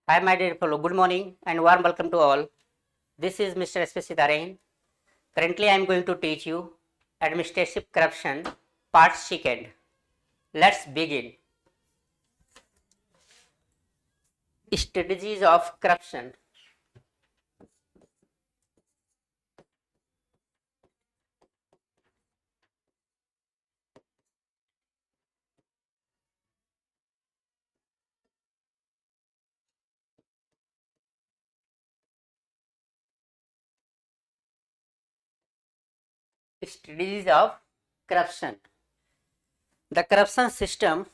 Hi, my dear fellow. Good morning and warm welcome to all. This is Mr. S. Sitarehind. Currently, I am going to teach you Administrative Corruption, Part 2nd. Let's begin. Strategies of Corruption. Strategies of Corruption. The corruption system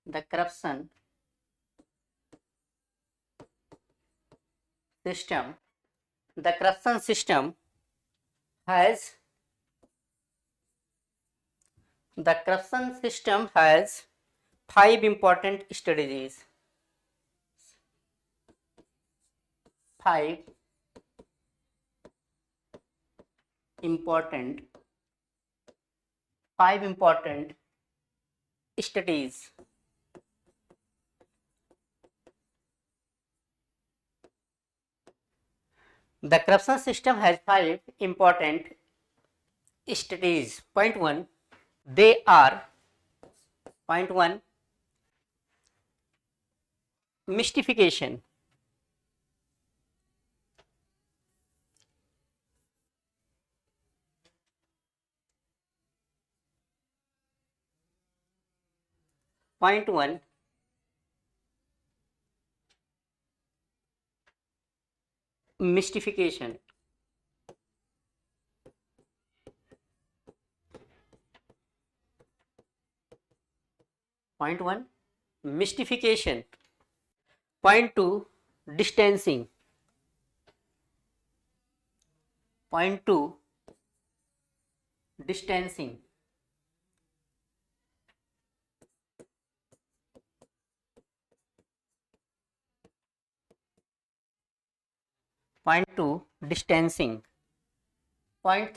the corruption system the corruption system has the corruption system has five important strategies. Five important strategies. The corruption system has five important strategies. Point one, they are point one, mystification. Point one, mystification. Point one, mystification. Point two, distancing. Point two, distancing. Point two, distancing. Point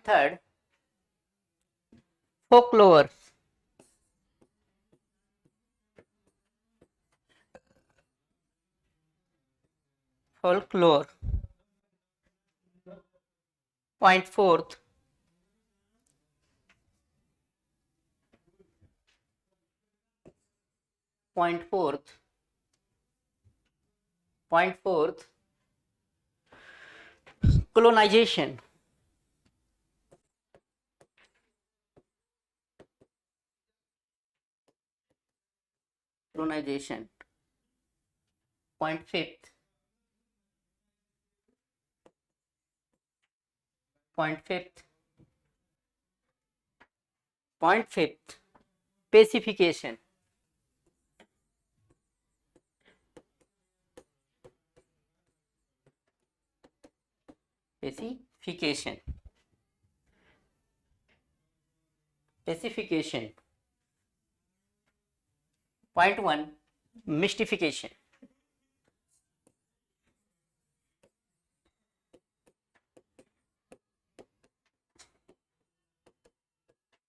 third, folklore. Folklore. Point fourth, point fourth, point fourth, colonization. Colonization. Point fifth, point fifth, point fifth, pacification. Pacification. Pacification. Point one, mystification.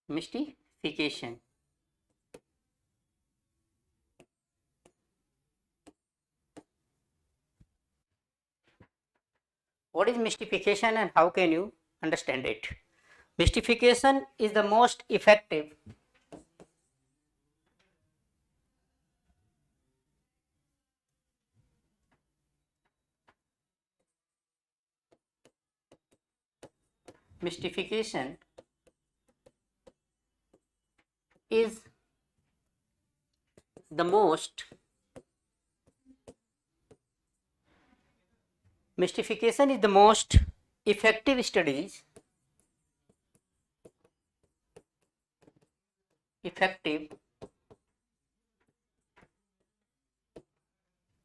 Mystification. What is mystification and how can you understand it? Mystification is the most effective mystification is the most mystification is the most effective strategies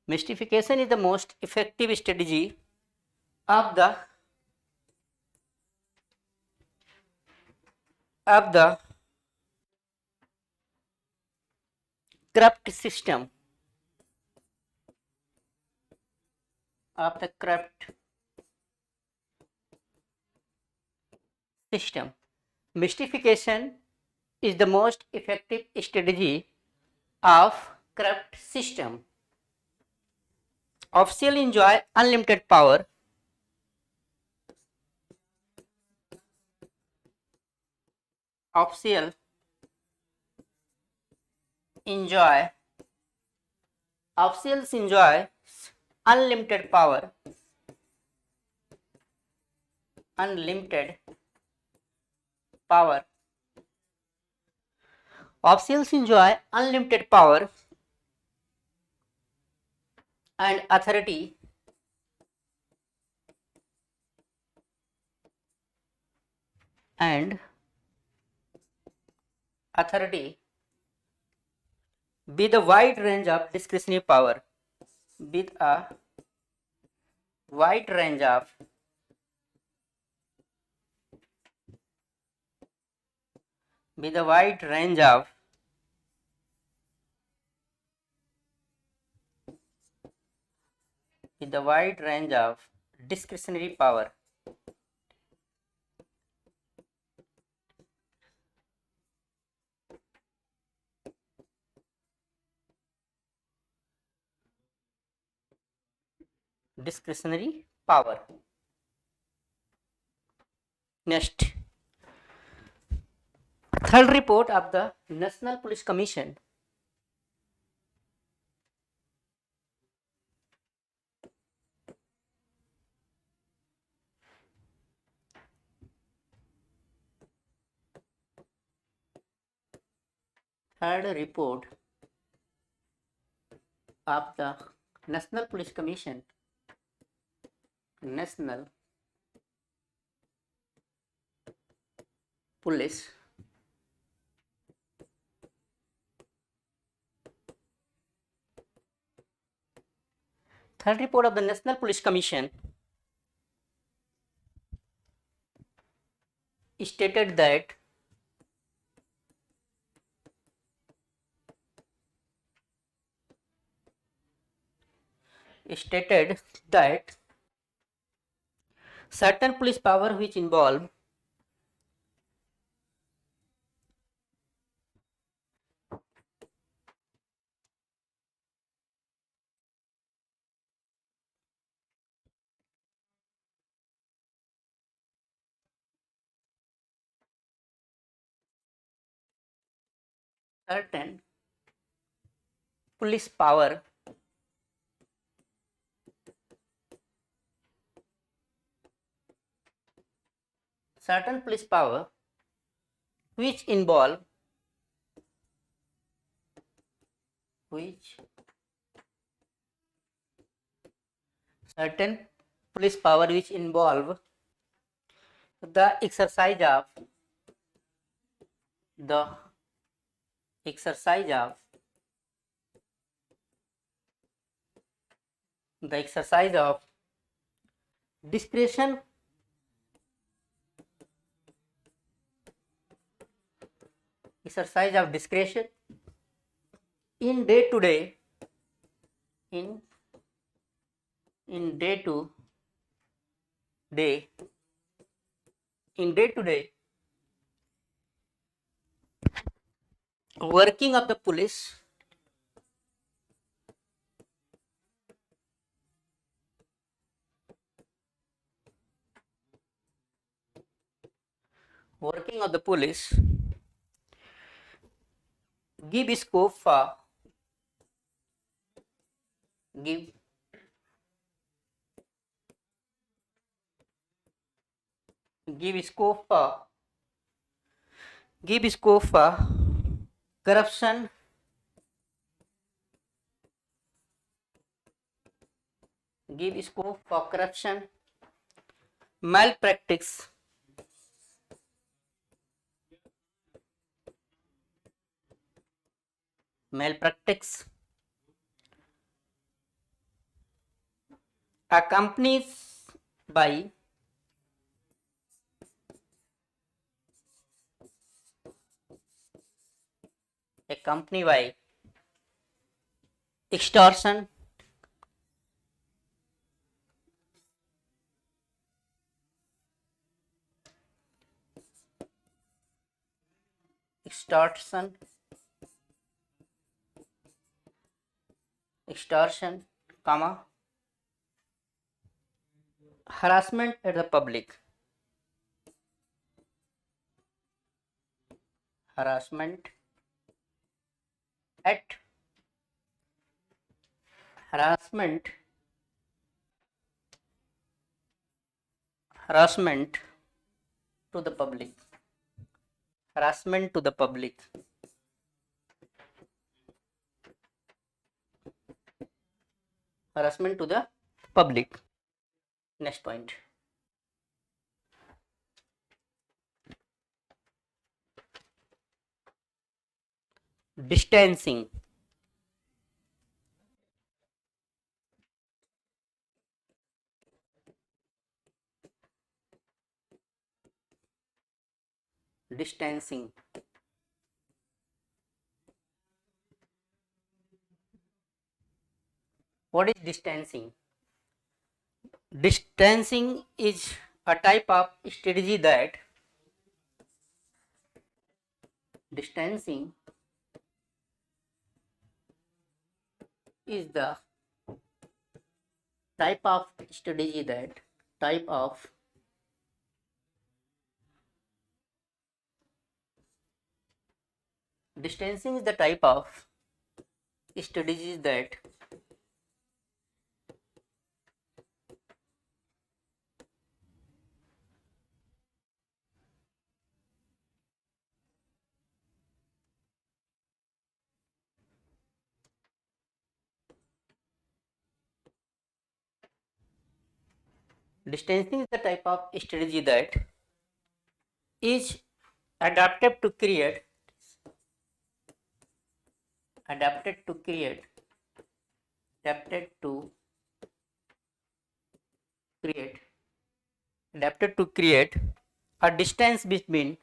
mystification is the most effective strategy of the corrupt system. of the corrupt system. Mystification is the most effective strategy of corrupt system. Officials enjoy unlimited power. Officials enjoy Officials enjoy unlimited power. Unlimited power. Officials enjoy unlimited power and authority and authority with a wide range of discretionary power. With a wide range of with a wide range of with a wide range of discretionary power. Discretionary power. Next, third report of the National Police Commission. Third report of the National Police Commission. National Police Third report of the National Police Commission stated that certain police power which involve certain police power which involve certain police power which involve the exercise of discretion in day to day in day to day working of the police give scope for give give scope for corruption malpractice accompanied by extortion extortion, comma, harassment at the public, harassment at harassment harassment to the public, harassment to the public, harassment to the public. Next point. Distancing, distancing, what is distancing? Distancing is a type of strategy that distancing is the type of strategy that type of distancing is the type of strategies that distancing is the type of strategy that is adapted to create adapted to create adapted to create adapted to create a distance between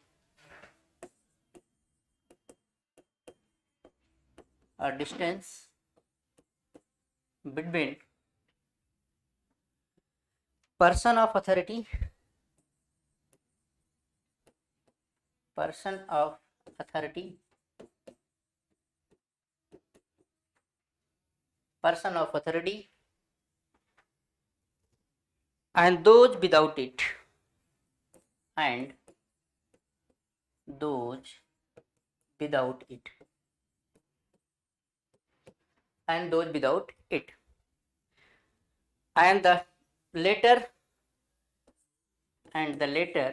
person of authority person of authority person of authority and those without it and those without it and those without it and the later and the later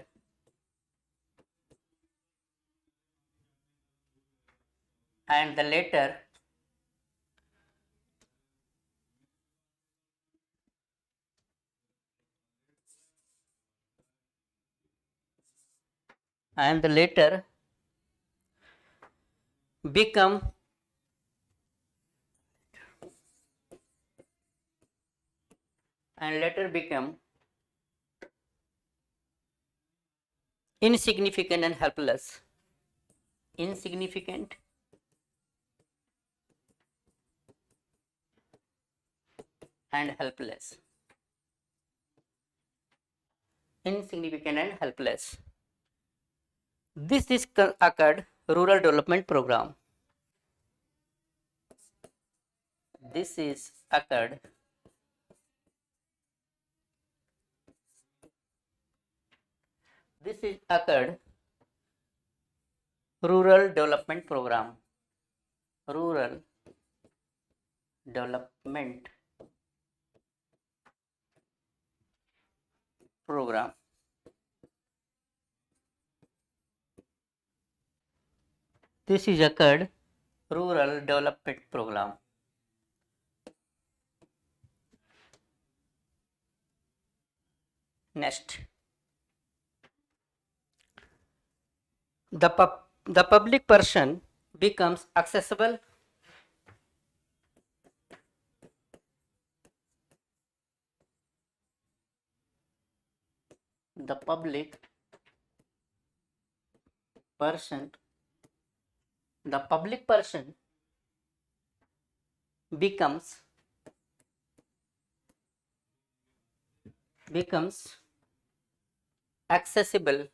and the later and the later become and later become insignificant and helpless insignificant and helpless insignificant and helpless. This is occurred rural development program. This is occurred rural development program. Rural development program. This is occurred rural development program. Next, the public person becomes accessible the public person becomes accessible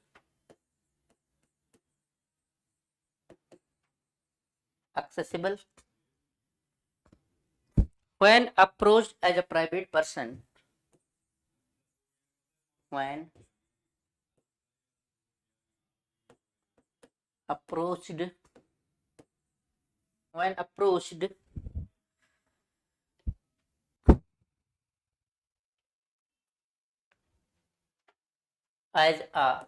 accessible when approached as a private person, when approached when approached as a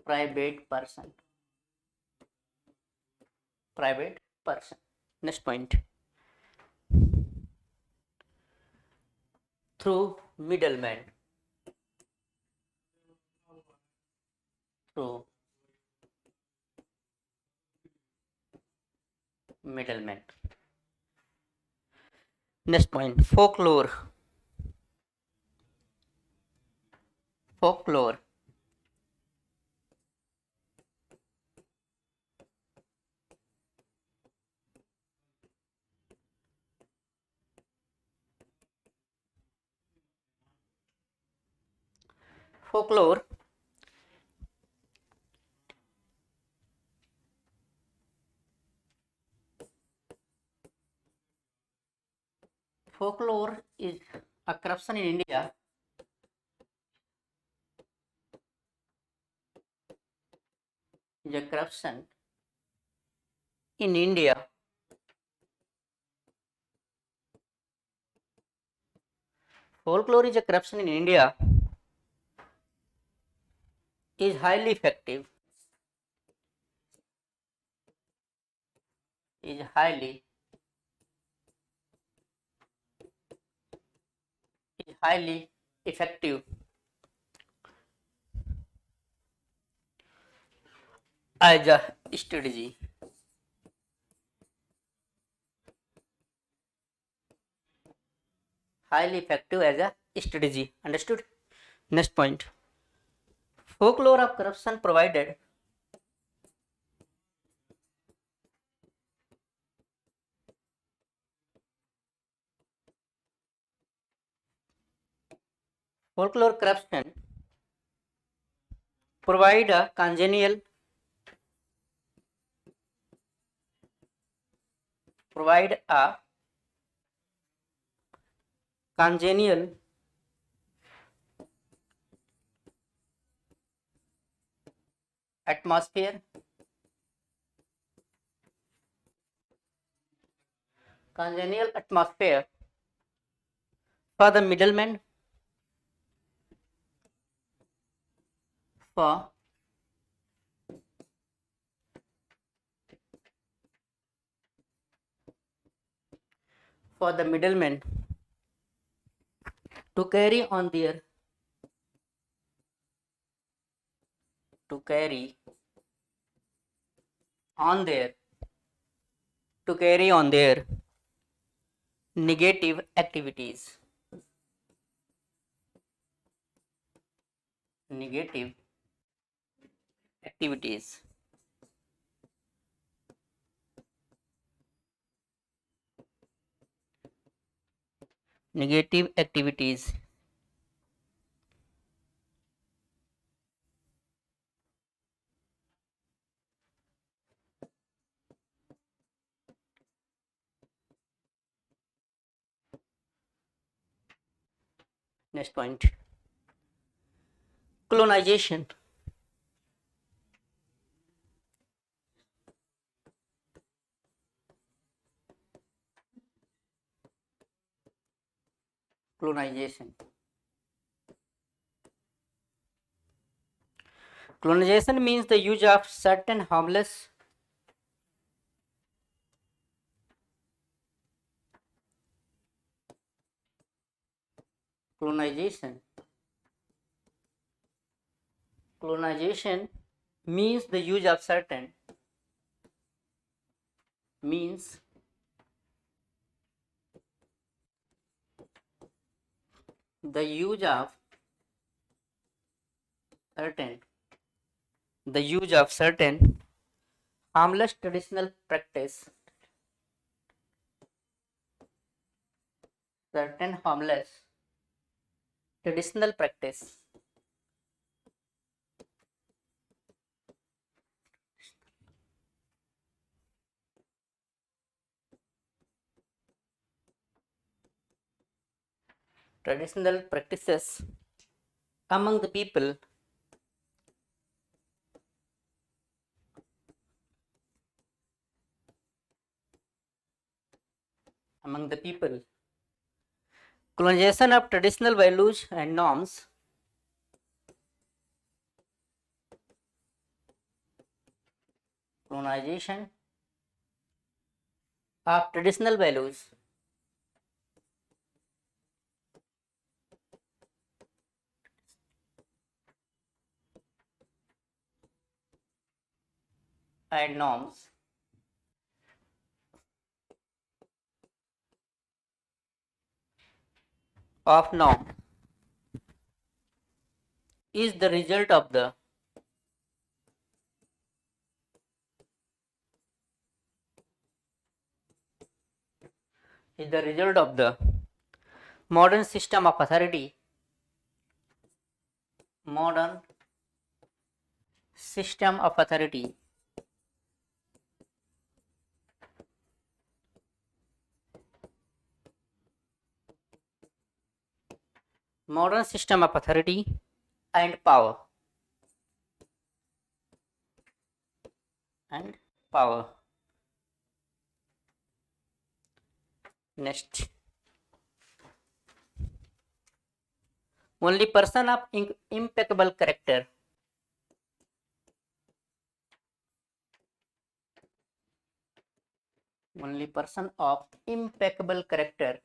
private person. Private person. Next point. Through middleman. Through middleman. Next point. Folklore. Folklore. Folklore folklore is a corruption in India. Is a corruption in India. Folklore is a corruption in India. Is highly effective. Is highly effective as a strategy. Highly effective as a strategy. Understood? Next point. Folklore of corruption provided folklore corruption provide a congenial provide a congenial atmosphere for the middlemen for the middlemen to carry on their to carry on their to carry on their negative activities. Negative activities. Negative activities. Next point. Colonization. Colonization. Colonization means the use of certain harmless colonization. Colonization means the use of certain means the use of certain the use of certain harmless traditional practice certain harmless traditional practice traditional practices among the people colonization of traditional values and norms colonization of traditional values and norms of norm is the result of the modern system of authority modern system of authority modern system of authority and power and power. Next, only person of impeccable character only person of impeccable character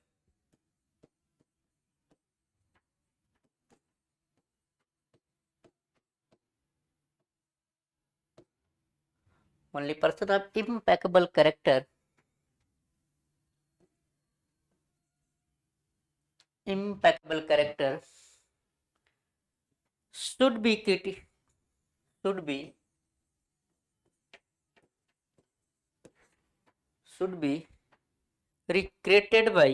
only person of impeccable character impeccable character should be should be should be recreated by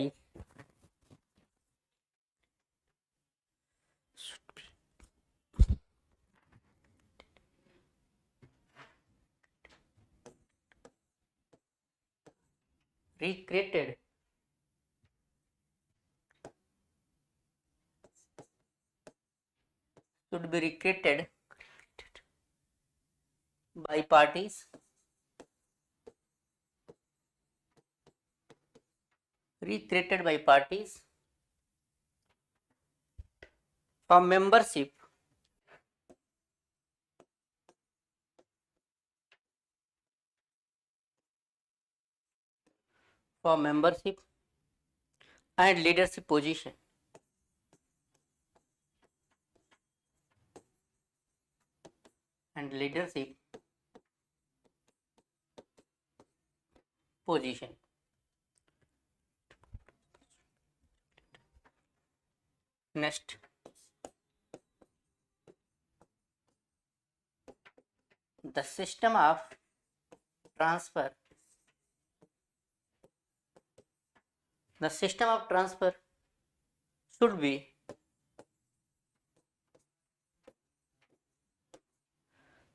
recreated should be recreated by parties recreated by parties for membership for membership and leadership position and leadership position. Next, the system of transfer the system of transfer should be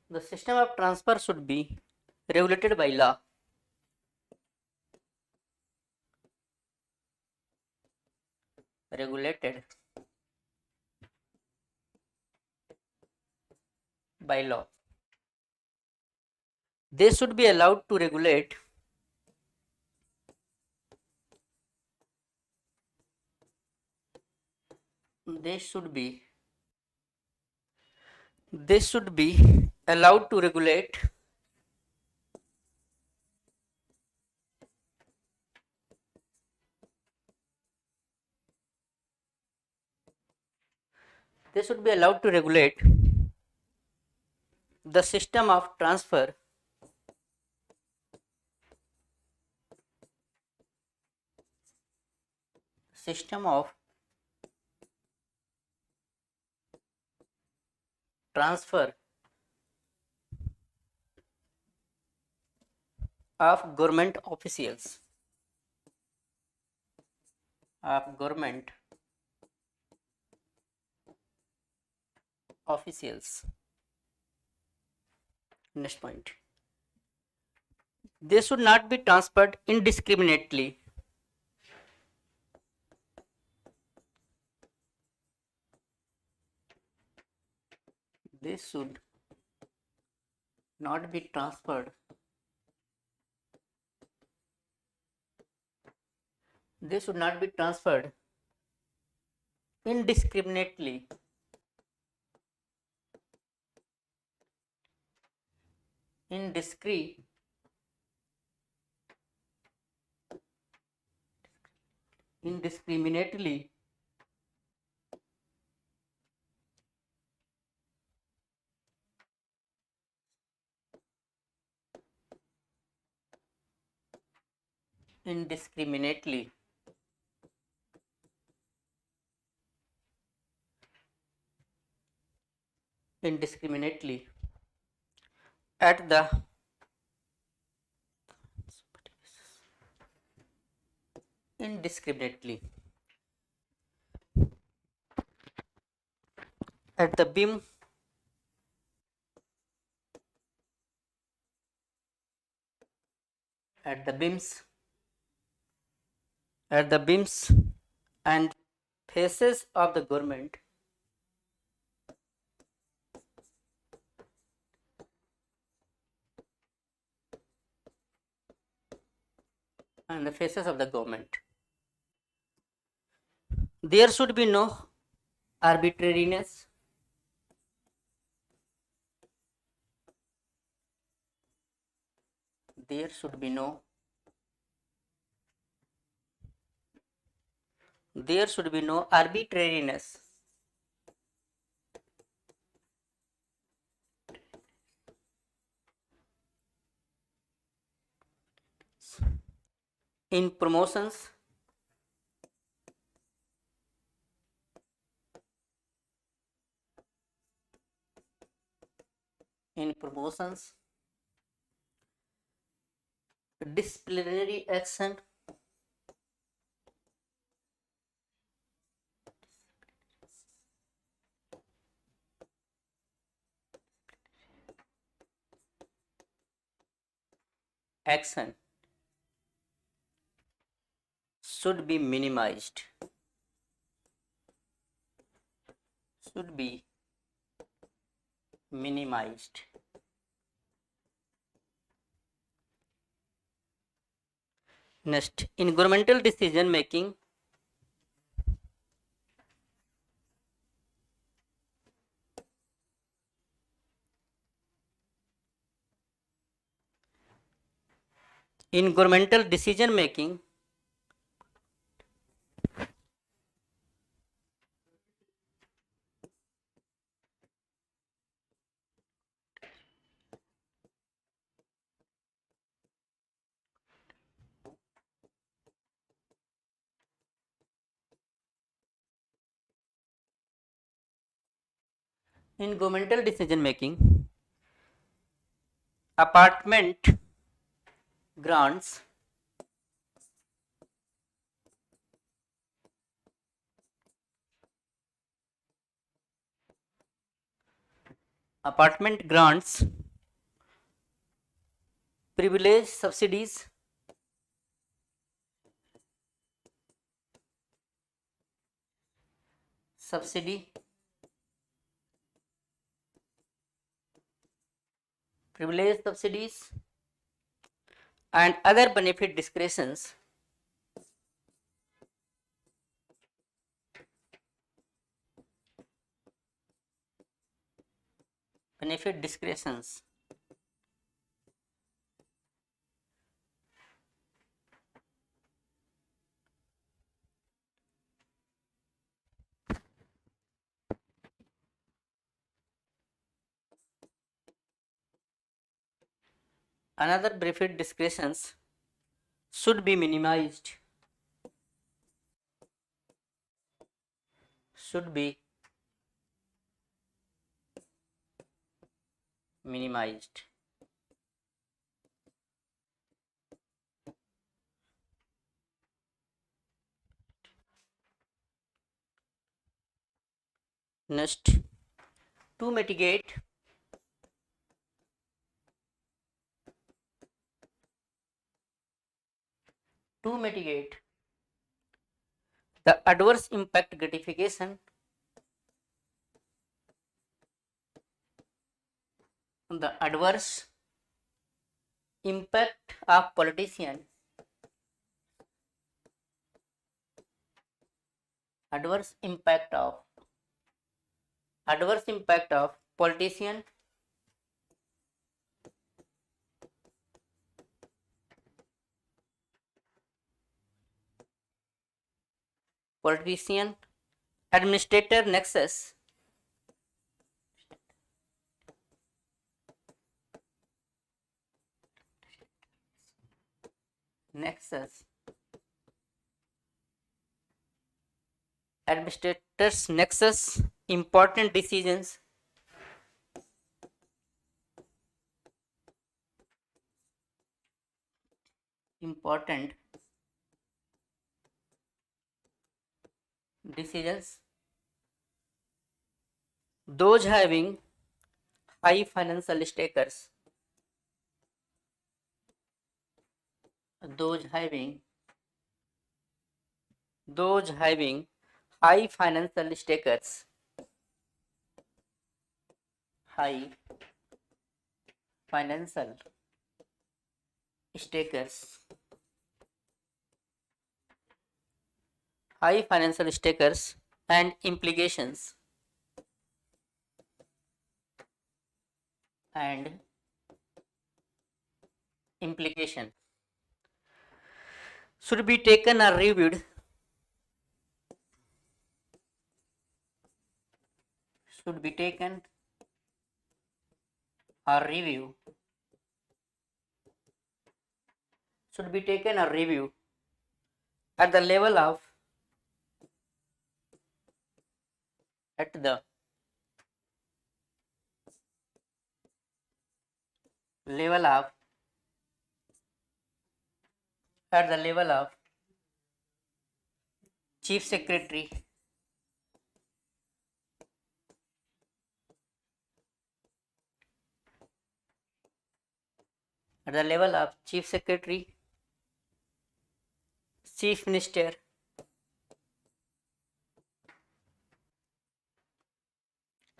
the system of transfer should be regulated by law regulated by law. They should be allowed to regulate they should be they should be allowed to regulate they should be allowed to regulate the system of transfer system of transfer of government officials of government officials. Next point, they should not be transferred indiscriminately they should not be transferred. They should not be transferred indiscriminately. Indiscreet. Indiscriminately. Indiscriminately. Indiscriminately. At the indiscriminately. At the beam. At the beams. At the beams and faces of the government. And the faces of the government. There should be no arbitrariness. There should be no. There should be no arbitrariness. In promotions. In promotions. Disciplinary action. Action should be minimized. Should be minimized. Next, in governmental decision making, in governmental decision making, in governmental decision making, apartment grants apartment grants, privilege subsidies, subsidy, privilege subsidies, and other benefit discretions benefit discretions. Another benefit discretions should be minimized. Should be minimized. Next, to mitigate to mitigate the adverse impact gratification The adverse impact of politicians. Adverse impact of politician administrator nexus administrators nexus important decisions important decisions those having high financial stakers those having high financial stakers high financial stakers and and implication should be taken or reviewed should be taken or review should be taken or review at the level of at the level of at the level of chief secretary at the level of chief secretary chief minister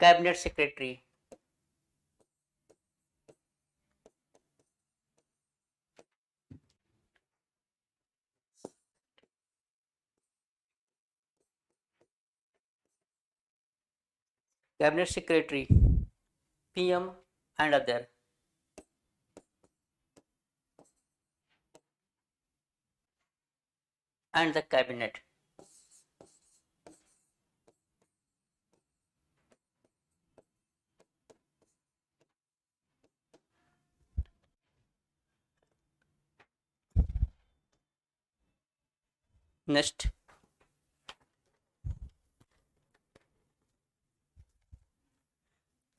cabinet secretary PM and other and the cabinet next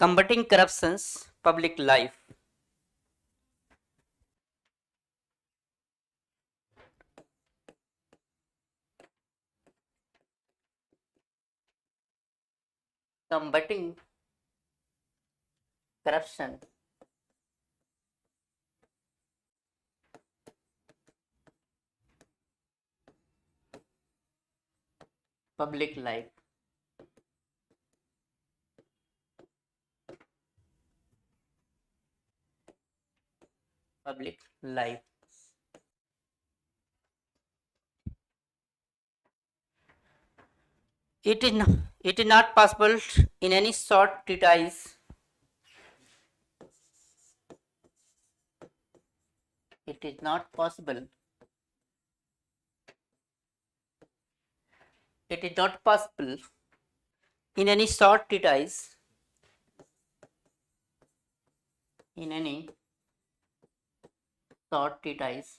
combating corruption's public life combating corruption public life public life it is it is not possible in any short treatise it is not possible it is not possible in any short treatise in any short treatise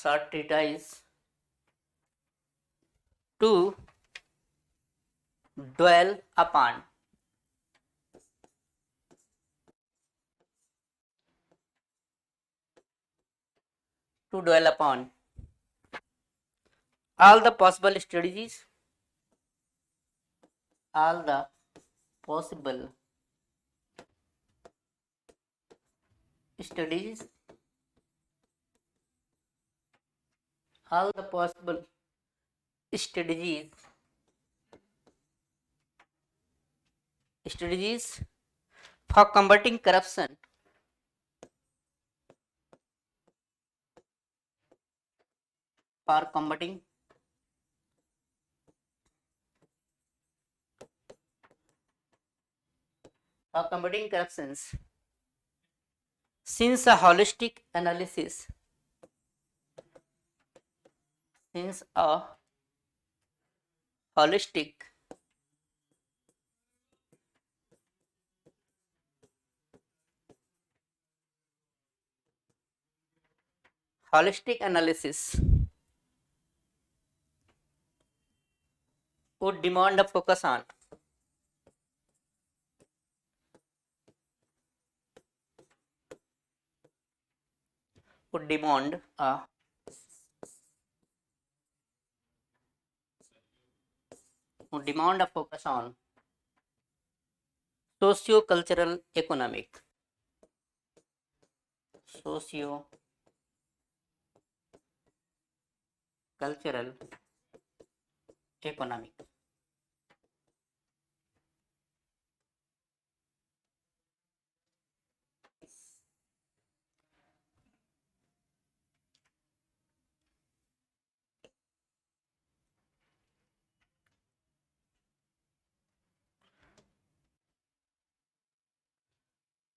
short treatise to dwell upon all the possible strategies all the possible strategies all the possible strategies for combating corruption for combating corruptions. Since a holistic analysis since a holistic analysis would demand a focus on would demand a focus on socio-cultural economic socio-cultural economic.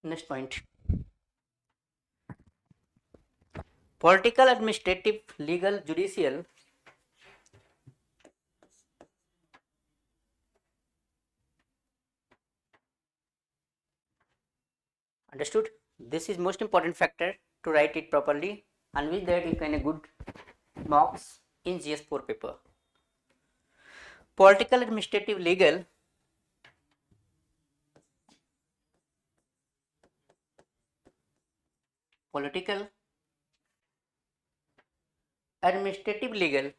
Next point. Political, administrative, legal, judicial understood. This is most important factor to write it properly, and with that you can get good marks in GS4 paper. Political, administrative, legal, political, administrative, legal,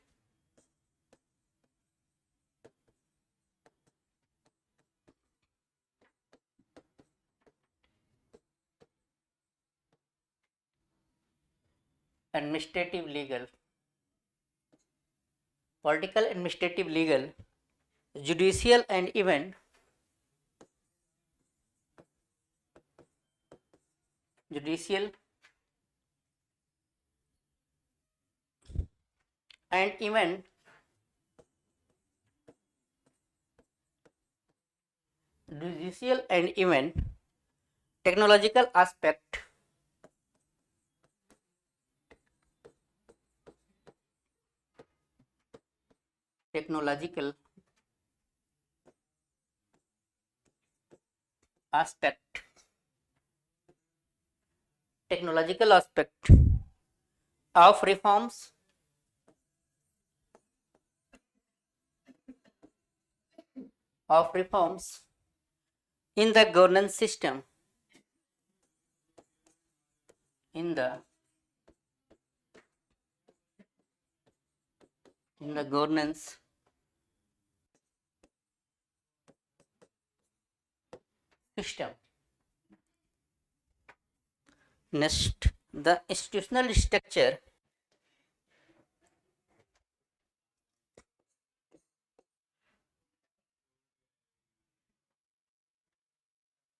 administrative, legal, political, administrative, legal, judicial, and even judicial and even judicial and even technological aspect technological aspect technological aspect of reforms in the governance system in the governance system. Next, the institutional structure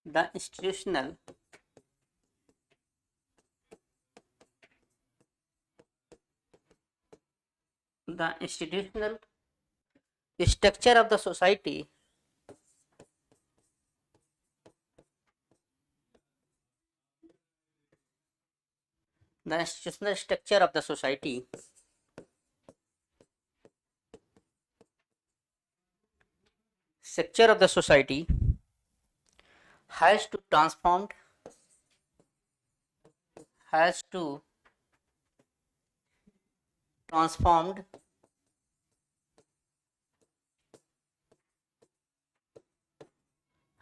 the institutional structure of the society the institutional structure of the society has to transformed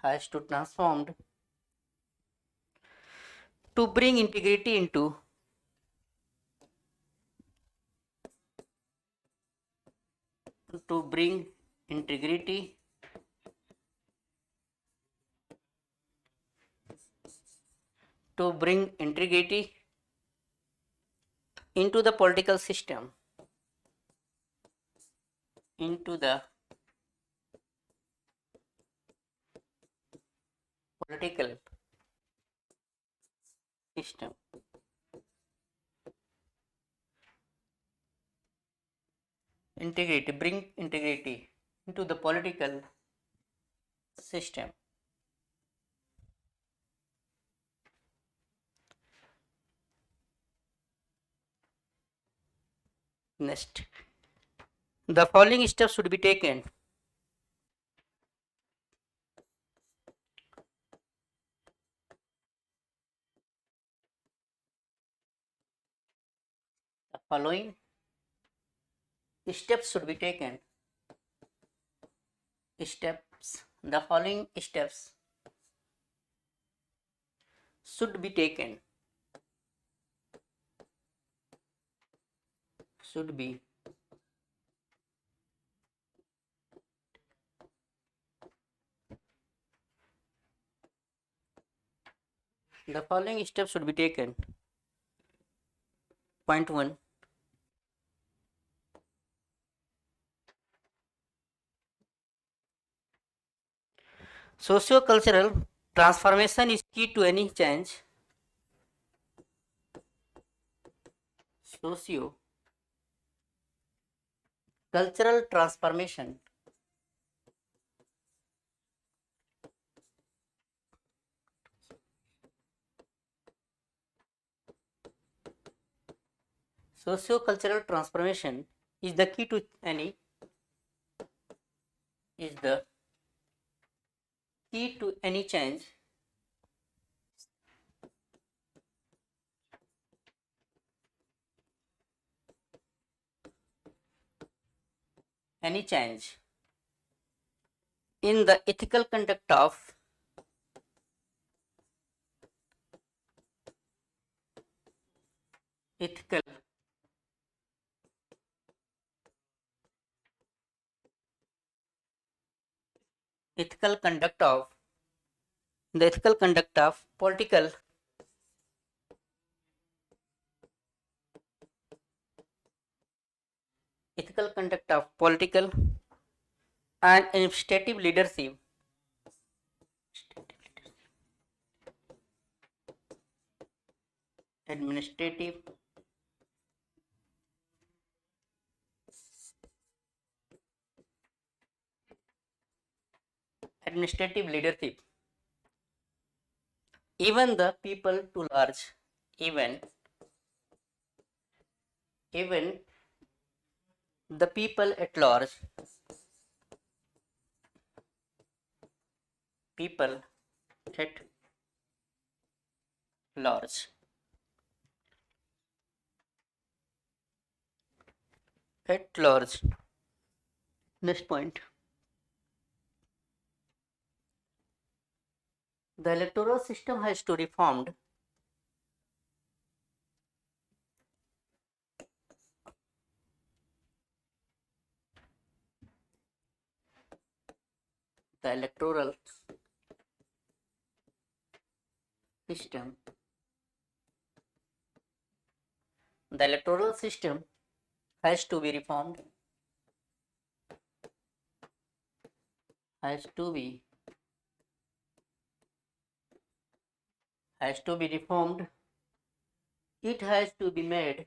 has to transformed to bring integrity into to bring integrity into the political system into the political system. Integrity, bring integrity into the political system. Next, the following steps should be taken. The following steps should be taken. The following steps should be taken. Should be the following steps should be taken. Point 1. Socio-cultural transformation is key to any change. Socio-cultural transformation socio-cultural transformation is the key to any change. Any change in the ethical conduct of ethical ethical conduct of the ethical conduct of political ethical conduct of political and administrative leadership. Administrative administrative leadership. Even the people to large, even the people at large, people at large, at large. Next point. The electoral system has to reformed. The electoral system. The electoral system has to be reformed. Has to be reformed. It has to be made.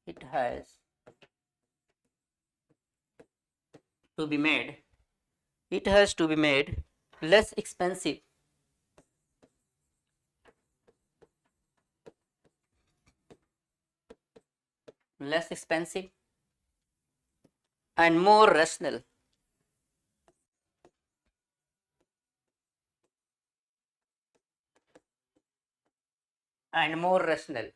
It has to be made. It has to be made less expensive. Less expensive and more rational. And more rational.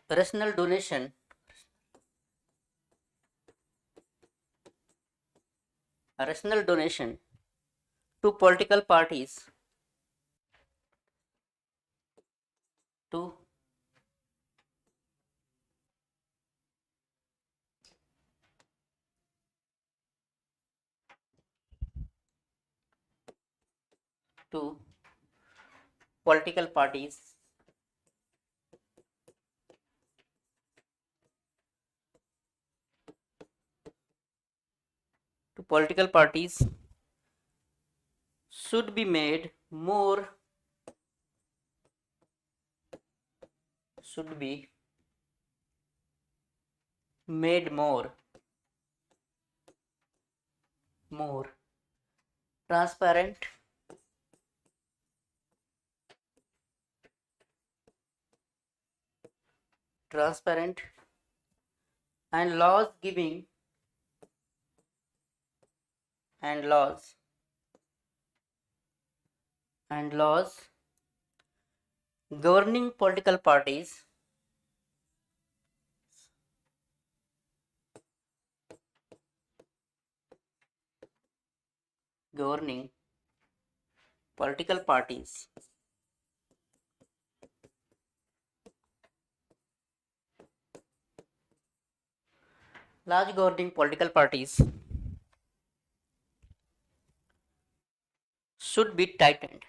Rational donation. A rational donation to political parties. To political parties to political parties should be made more more transparent and laws governing political parties governing political parties large governing political parties should be tightened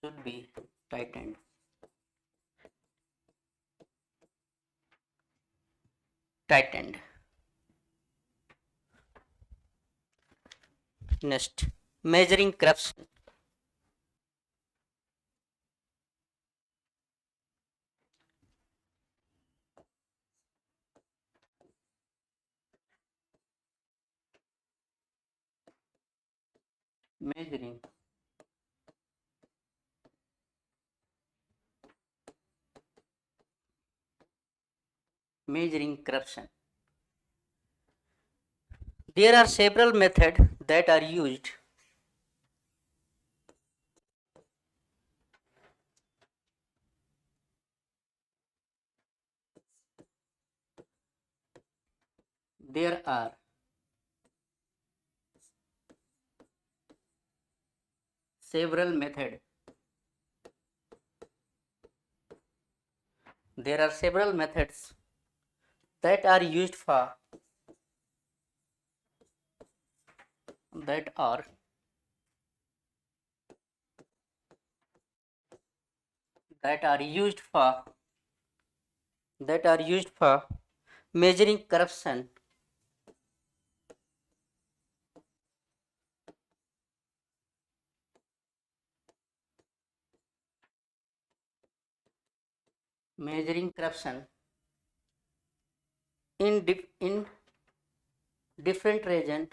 should be tightened tightened Next, measuring corruption. Measuring measuring corruption. There are several methods that are used. There are several methods. There are several methods that are used for that are used for measuring corruption. Measuring corruption in different region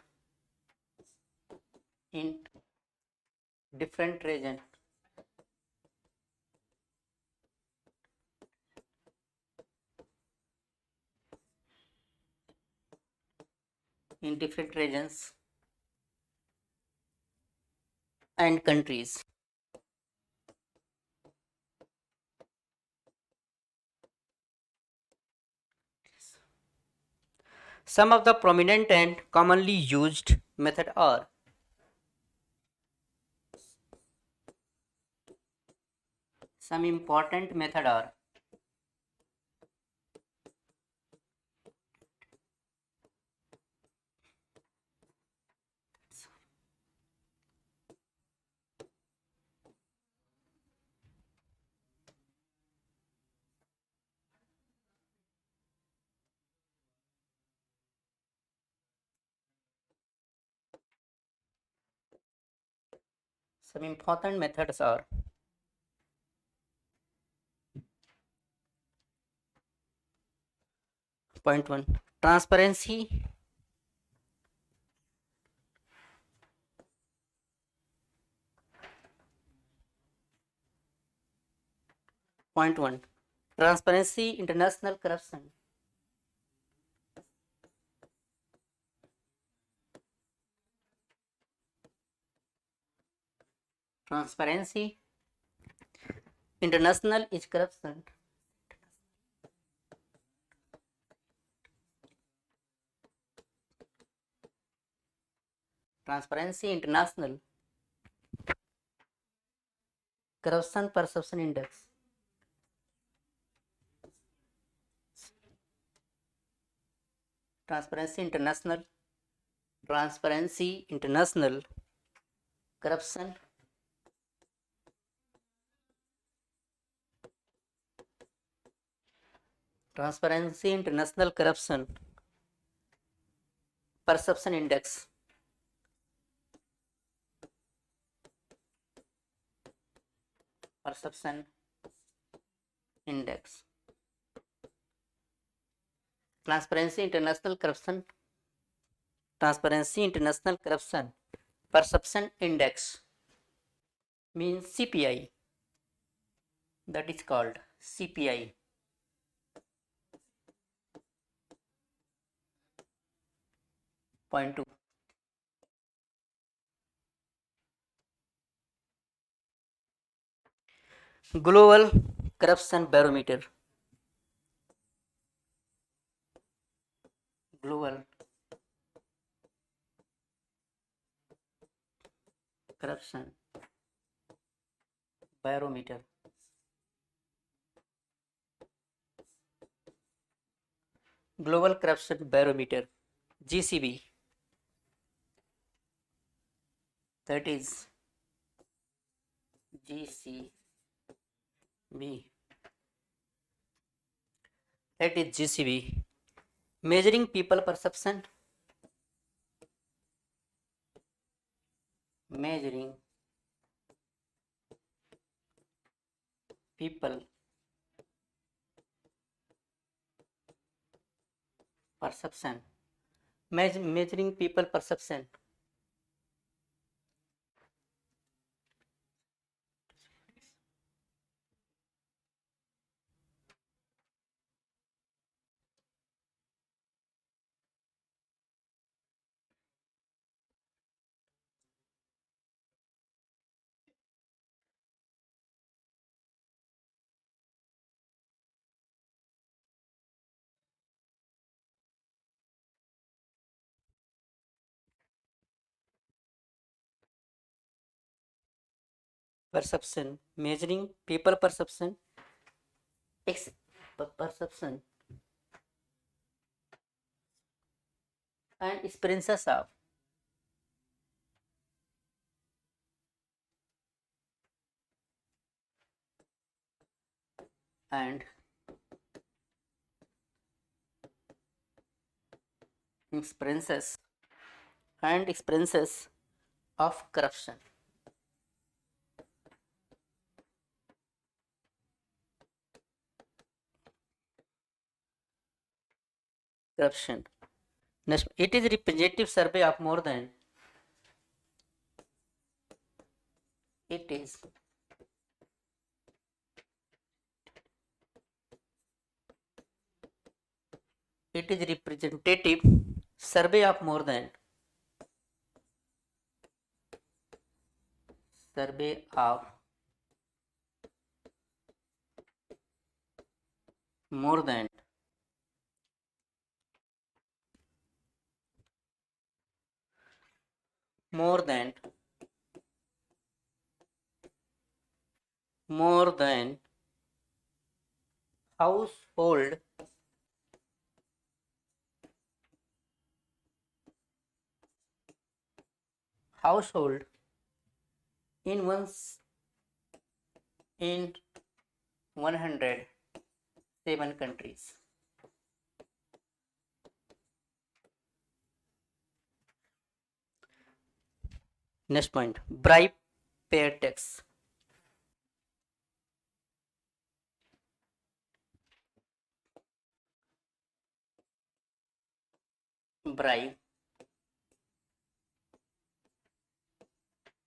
in different region in different regions and countries. Some of the prominent and commonly used method are some important method are some important methods are point 1 transparency. Point 1 transparency international corruption. Transparency international is corruption. Transparency international corruption perception index. Transparency international corruption transparency international corruption perception index. Perception index. Transparency International Corruption. Transparency International Corruption Perception Index means CPI. That is called CPI. Point 2. Global Corruption Barometer. Global Corruption Barometer. Global Corruption Barometer, GCB. That is GCB. That is GCB. Measuring people perception. Measuring people perception. Measuring people perception. Perception. Measuring people perception. Perception and experiences of and experiences of corruption. Corruption. Next, it is representative survey of more than it is representative survey of more than more than more than more than household in one's in 107 countries. Next point, bribe payer tax. Bribe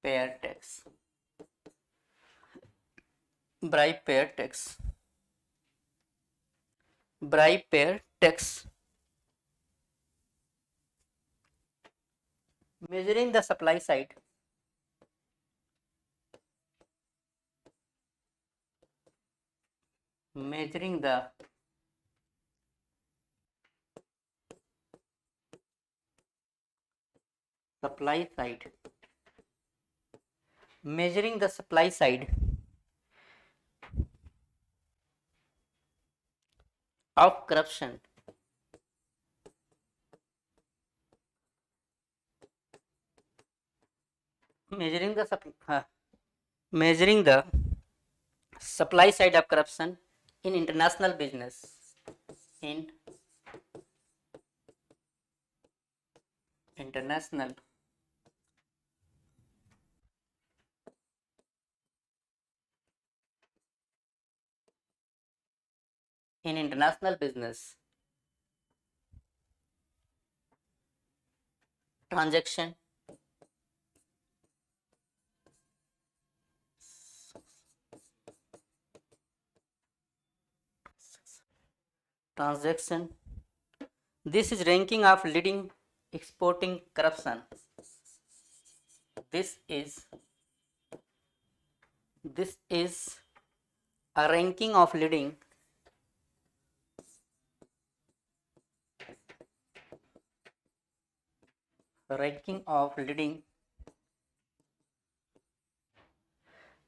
payer tax. Bribe payer tax. Bribe payer tax. Measuring the supply side. Measuring the supply side. Measuring the supply side of corruption. Measuring the supply side of corruption in international business. In international in international business transaction transaction. This is ranking of leading exporting corruption. This is a ranking of leading.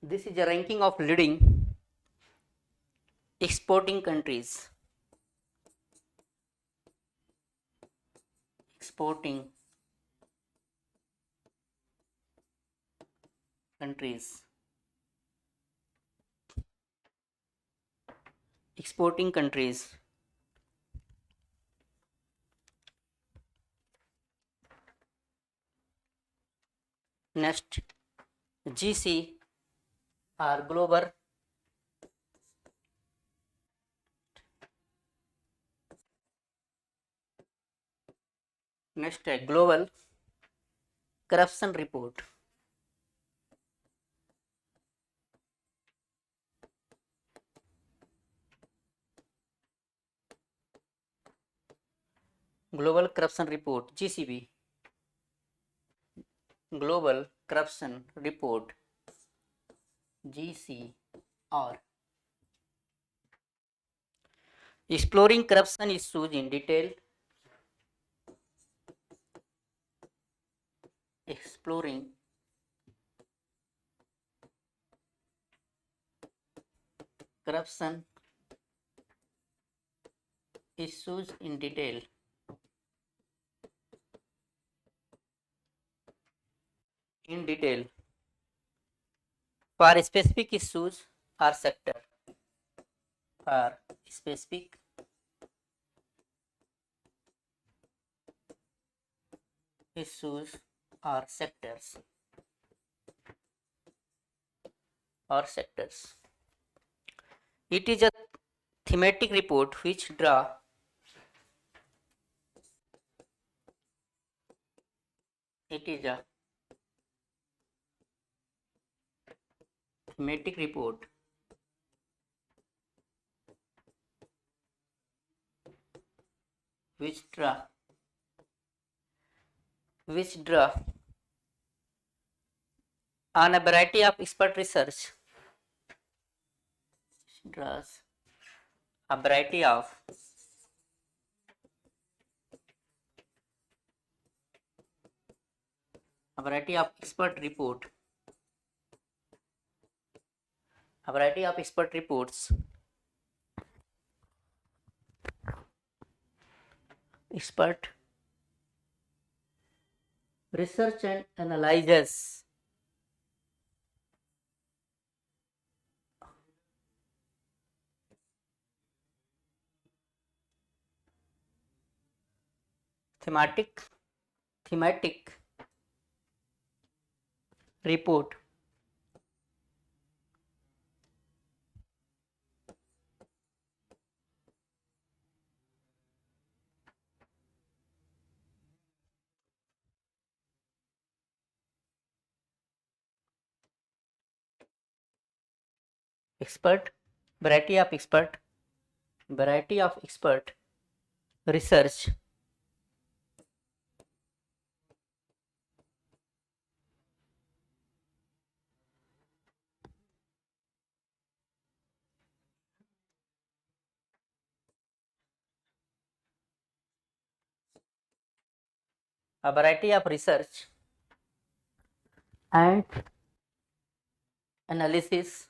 This is a ranking of leading exporting countries. Exporting countries. Exporting countries. Next, GC or global. Next, global corruption report. Global corruption report GCB. Global corruption report GCR. Exploring corruption issues in detail. Exploring corruption issues in detail. In detail for specific issues or sector. For specific issues or sectors. It is a thematic report which draw it is a thematic report which draw on a variety of expert research. Draws a variety of expert report. A variety of expert reports. Expert research and analyzes thematic report. Expert variety of expert research a variety of research and analysis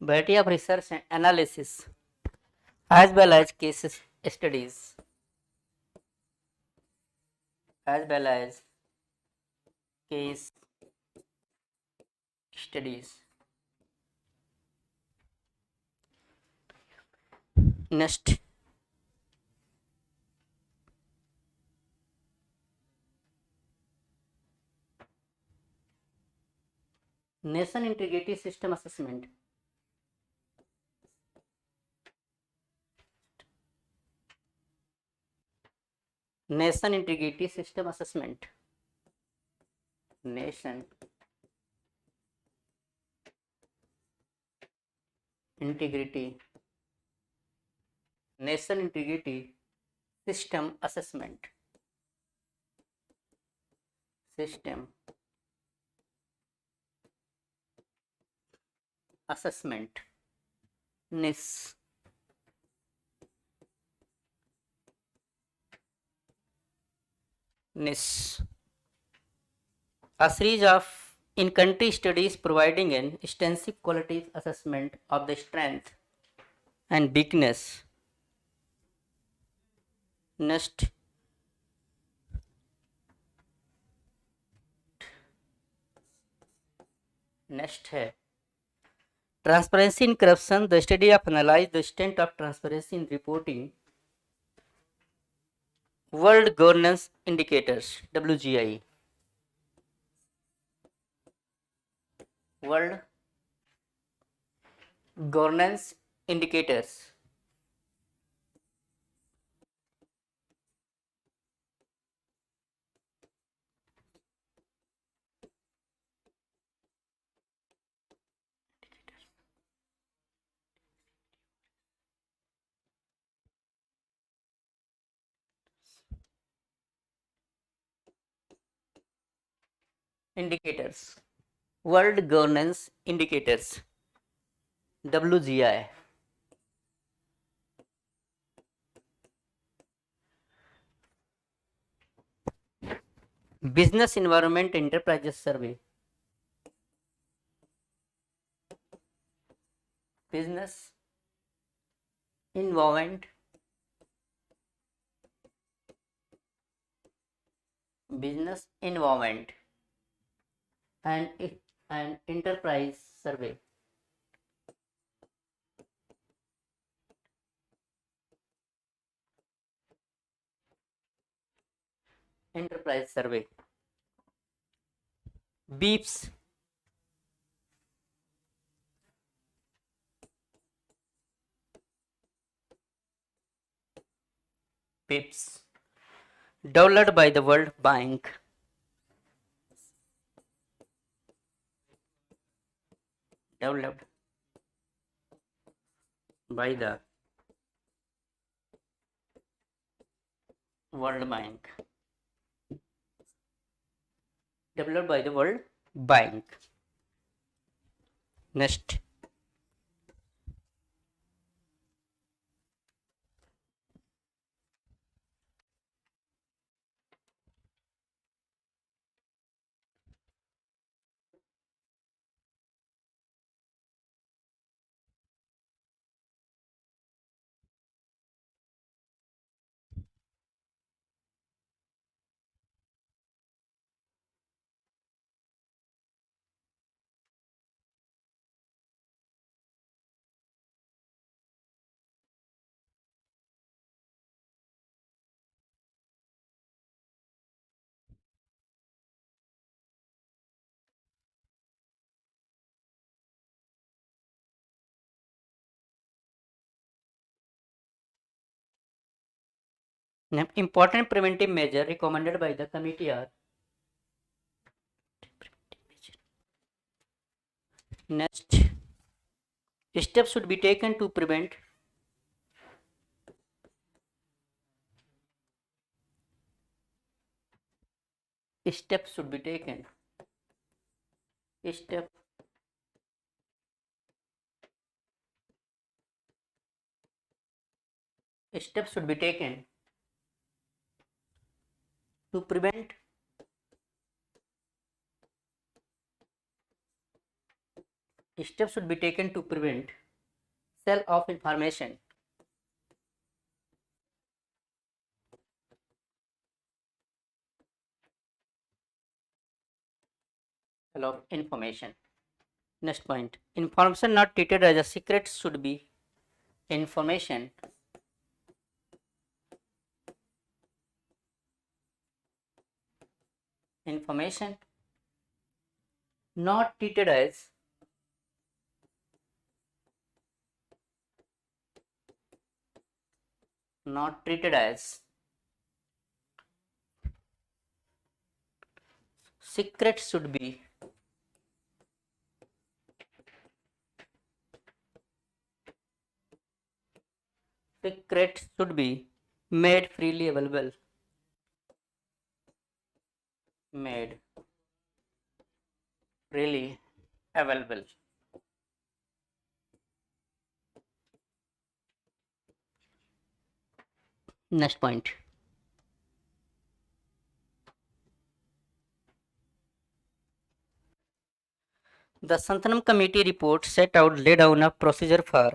variety of research and analysis as well as case studies case studies. Next, nation integrity system assessment. Nation integrity system assessment. Nation integrity. Nation integrity system assessment. System assessment. NIS. NIS. A series of in-country studies providing an extensive qualitative assessment of the strength and weakness. Next, है transparency in corruption, the study of analyze the extent of transparency in reporting. World governance indicators, WGI. World governance indicators. Indicators. World governance indicators, WGI. Business environment enterprises survey. Business environment and an enterprise survey. Enterprise survey. BEEPS. BEEPS. Developed by the World Bank. Developed by the World Bank. Developed by the World Bank. Next. Important preventive measure recommended by the committee are next steps should be taken to prevent steps should be taken step steps should be taken to prevent steps should be taken to prevent sell of information sell of information Next point. Information not treated as a secret should be information not treated as secret should be made freely available. Made freely available. Next point. The Santhanam Committee report laid down a procedure for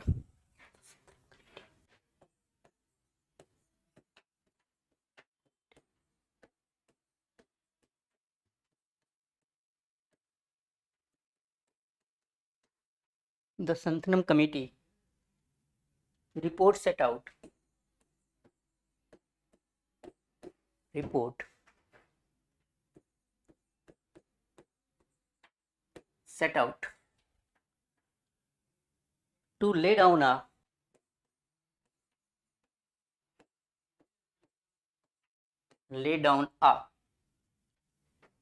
the Santhanam Committee report set out to lay down a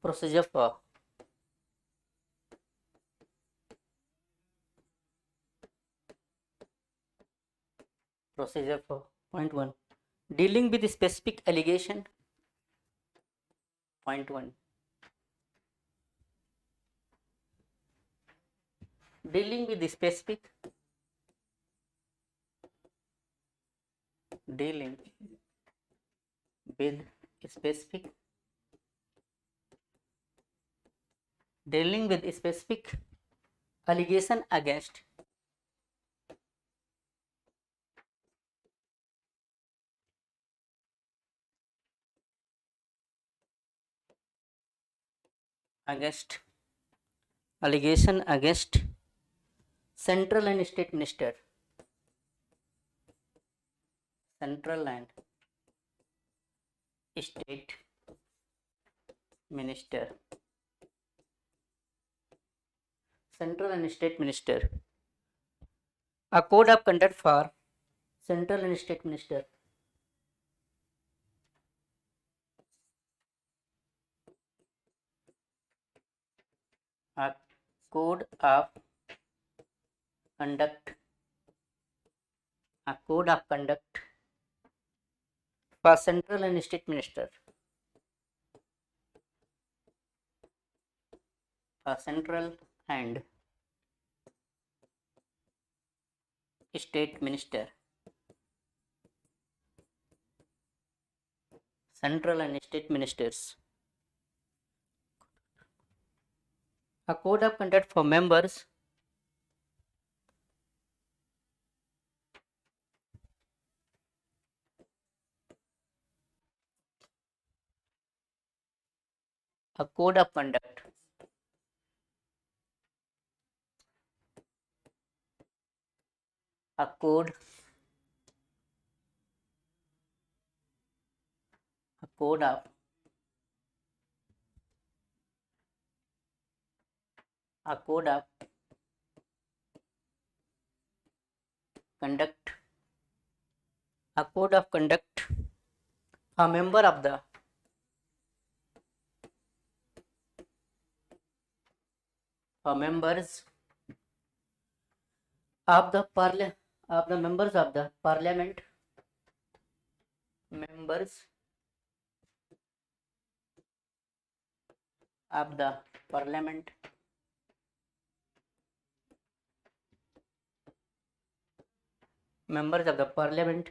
procedure for point 1 dealing with specific allegation. Point 1 dealing with specific dealing with specific allegation against central and state minister central and state minister a code of conduct for central and state minister a code of conduct for central and state minister central and state minister central and state ministers a code of conduct for members a code of conduct a code of conduct a member of the members of the members of the parliament members of the parliament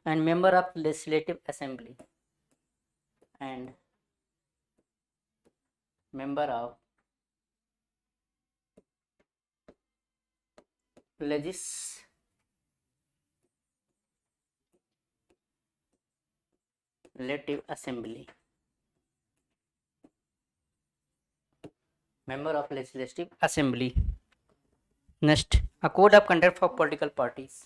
and member of legislative assembly and member of legislative assembly member of Legislative Assembly. Next, a code of conduct for political parties.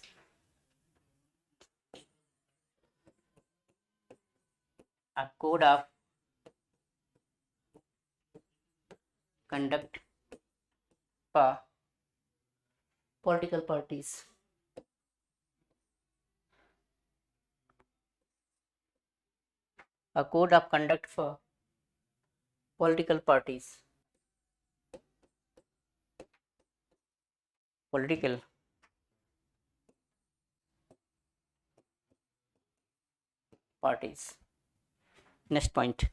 A code of conduct for political parties. A code of conduct for political parties. Political parties. Next point.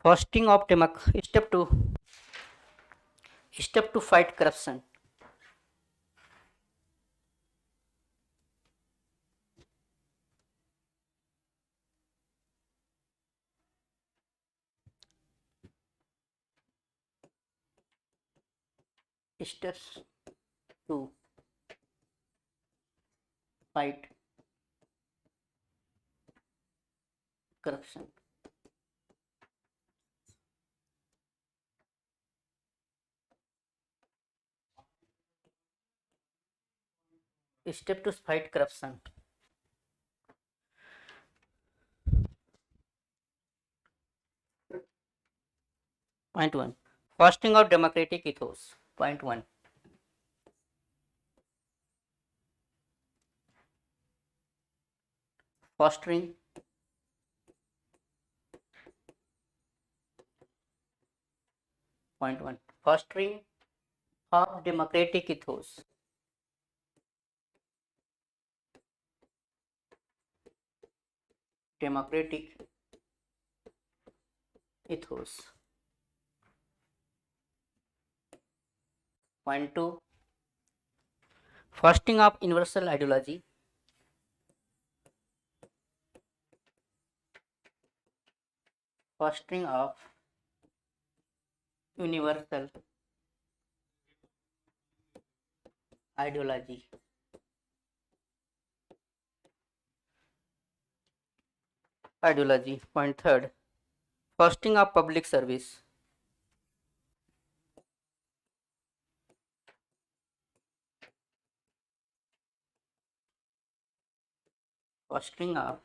Fostering of step to fight corruption. Steps to fight corruption. Step to fight corruption. Point 1. Fostering of democratic ethos. Point 1. Fostering point 1. Fostering of democratic ethos. Democratic ethos. Point 2. Fostering of universal ideology. Fostering of universal ideology. Ideology. Point 3. Fostering of public service. Fostering of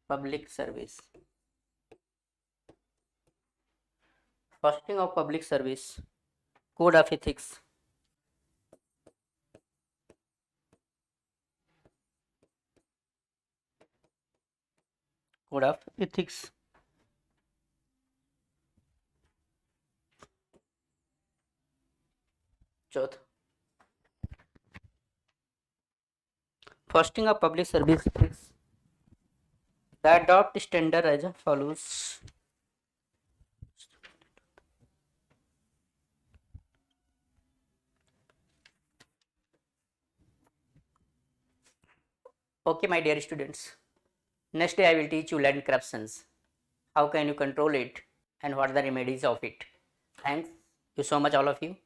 public service. Fostering of public service. Code of ethics. Code of ethics. Chauth. Fostering of public service ethics. The adopt standard as follows. Okay, my dear students. Next day I will teach you land corruptions. How can you control it and what are the remedies of it? Thanks you so much all of you.